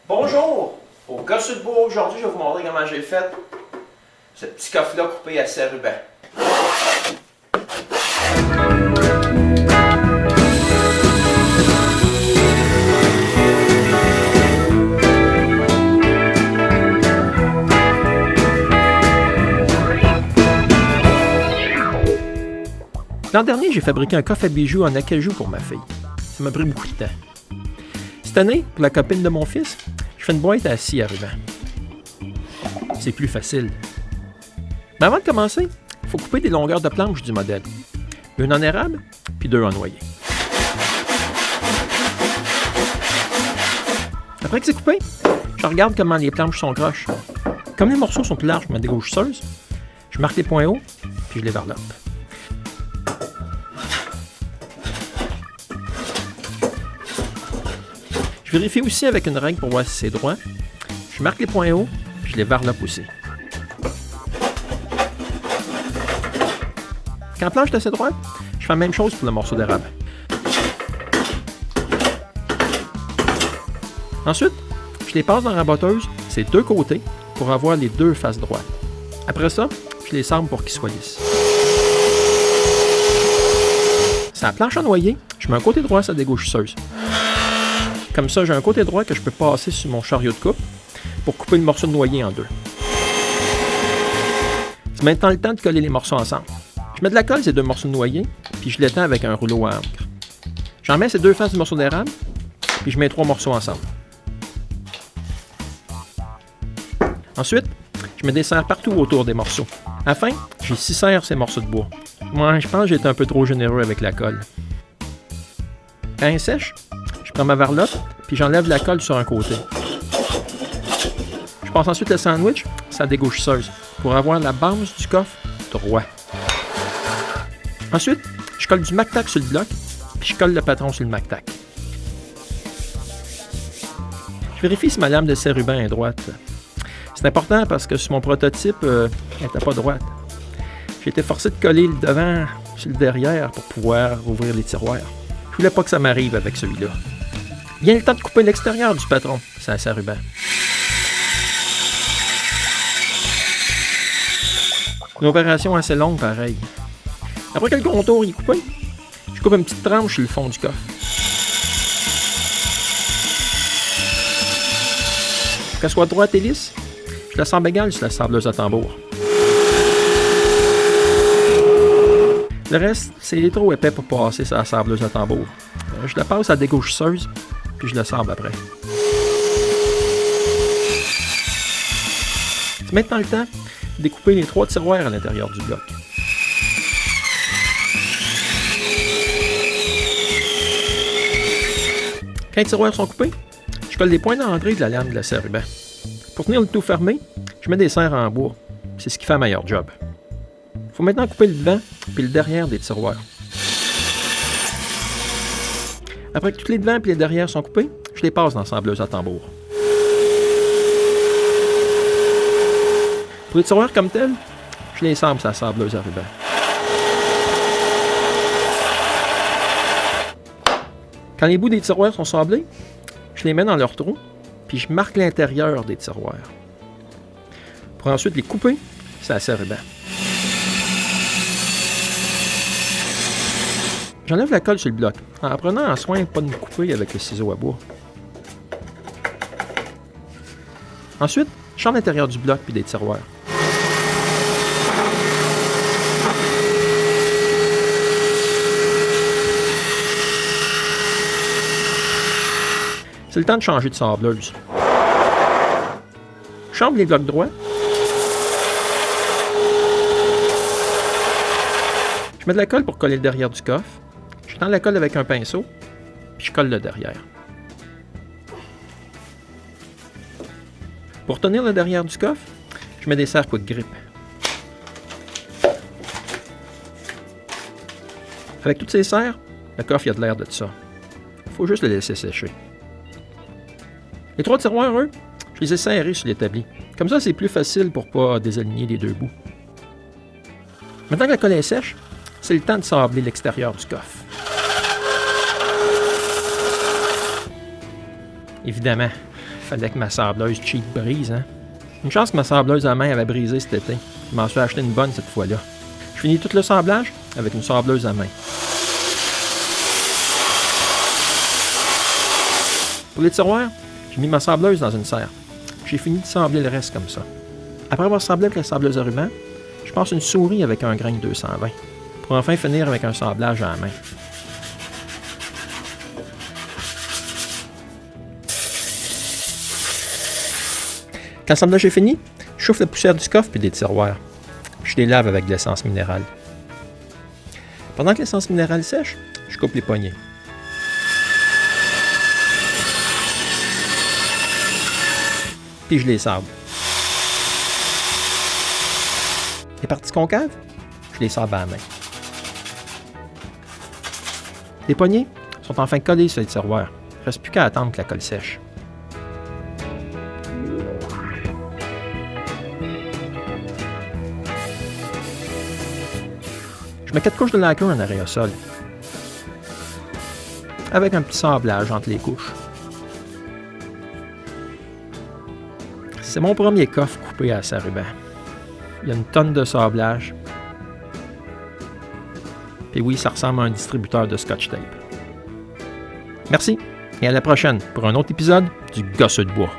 Bonjour! Au cas sur le bois, aujourd'hui, je vais vous montrer comment j'ai fait ce petit coffre-là coupé à 7 rubans. L'an dernier, j'ai fabriqué un coffre à bijoux en acajou pour ma fille. Ça m'a pris beaucoup de temps. Cette année, pour la copine de mon fils, je fais une boîte à 6 à rubans. C'est plus facile. Mais avant de commencer, il faut couper des longueurs de planche du modèle. Une en érable, puis 2 en noyer. Après que c'est coupé, je regarde comment les planches sont croches. Comme les morceaux sont plus larges que ma dégausseuse, je marque les points hauts, puis je les varlope. Je vérifie aussi avec une règle pour voir si c'est droit. Je marque les points hauts, puis je les varlope aussi. Quand la planche est assez droite, je fais la même chose pour le morceau d'érable. Ensuite, je les passe dans la raboteuse, ces deux côtés, pour avoir les deux faces droites. Après ça, je les sable pour qu'ils soient lisses. Sur la planche à noyer, je mets un côté droit sur la dégausseuse. Comme ça, j'ai un côté droit que je peux passer sur mon chariot de coupe pour couper le morceau de noyer en deux. C'est maintenant le temps de coller les morceaux ensemble. Je mets de la colle ces deux morceaux de noyer, puis je l'étends avec un rouleau à encre. J'en mets ces deux faces du morceau d'érable, puis je mets 3 morceaux ensemble. Ensuite, je mets des serres partout autour des morceaux. À la fin, j'ai 6 serres ces morceaux de bois. Moi, je pense que j'ai été un peu trop généreux avec la colle. Quand elle sèche, je prends ma varlope, puis j'enlève la colle sur un côté. Je passe ensuite le sandwich sur la dégausseuse pour avoir la base du coffre droit. Ensuite, je colle du Mac-Tac sur le bloc, puis je colle le patron sur le Mac-Tac. Je vérifie si ma lame de serre-ruban est droite. C'est important parce que sur mon prototype, elle n'était pas droite. J'ai été forcé de coller le devant sur le derrière pour pouvoir ouvrir les tiroirs. Je voulais pas que ça m'arrive avec celui-là. Vient le temps de couper l'extérieur du patron, c'est la serre-ruban. Une opération assez longue, pareil. Après que le contour est coupé, je coupe une petite tranche sur le fond du coffre. Pour qu'elle soit droite et lisse, je la sable égale sur la sableuse à tambour. Le reste, c'est trop épais pour passer sur la sableuse à tambour. Je la passe à la dégausseuse, puis je la sable après. C'est maintenant le temps de découper les 3 tiroirs à l'intérieur du bloc. Quand les tiroirs sont coupés, je colle les points d'entrée de la lame de la serre-ruban. Pour tenir le tout fermé, je mets des serres en bois. C'est ce qui fait un meilleur job. Il faut maintenant couper le devant puis le derrière des tiroirs. Après que tous les devants et les derrière sont coupés, je les passe dans la sableuse à tambour. Pour les tiroirs comme tels, je les sable sur la sableuse à ruban. Quand les bouts des tiroirs sont sablés, je les mets dans leur trou, puis je marque l'intérieur des tiroirs. Pour ensuite les couper, c'est la serre-ruban. J'enlève la colle sur le bloc, en prenant en soin de ne pas me couper avec le ciseau à bois. Ensuite, je change l'intérieur du bloc puis des tiroirs. C'est le temps de changer de sableuse. Je chambre les blocs droits. Je mets de la colle pour coller le derrière du coffre. Je tends la colle avec un pinceau, puis je colle le derrière. Pour tenir le derrière du coffre, je mets des serres quick grip. Avec toutes ces serres, le coffre il a de l'air de ça. Il faut juste le laisser sécher. Les 3 tiroirs, eux, je les ai serrés sur l'établi. Comme ça, c'est plus facile pour ne pas désaligner les 2 bouts. Maintenant que la colle est sèche, c'est le temps de sabler l'extérieur du coffre. Évidemment, Fallait que ma sableuse cheap brise, hein? Une chance que ma sableuse à main avait brisé cet été. Je m'en suis acheté une bonne cette fois-là. Je finis tout le sablage avec une sableuse à main. Pour les tiroirs, j'ai mis ma sableuse dans une serre. J'ai fini de sabler le reste comme ça. Après avoir sablé avec la sableuse à ruban, je passe une souris avec un grain de 220 pour enfin finir avec un sablage à la main. Quand le sablage est fini, je chauffe la poussière du coffre et des tiroirs. Je les lave avec de l'essence minérale. Pendant que l'essence minérale sèche, je coupe les poignées. Puis je les sable. Les parties concaves, je les sable à la main. Les poignées sont enfin collées sur les tiroirs. Il ne reste plus qu'à attendre que la colle sèche. Je mets 4 couches de lacquer en aérosol, avec un petit sablage entre les couches. C'est mon premier coffre coupé à sa ruban. Il y a une tonne de sablage. Puis oui, ça ressemble à un distributeur de Scotch Tape. Merci et à la prochaine pour un autre épisode du Gosseux de bois.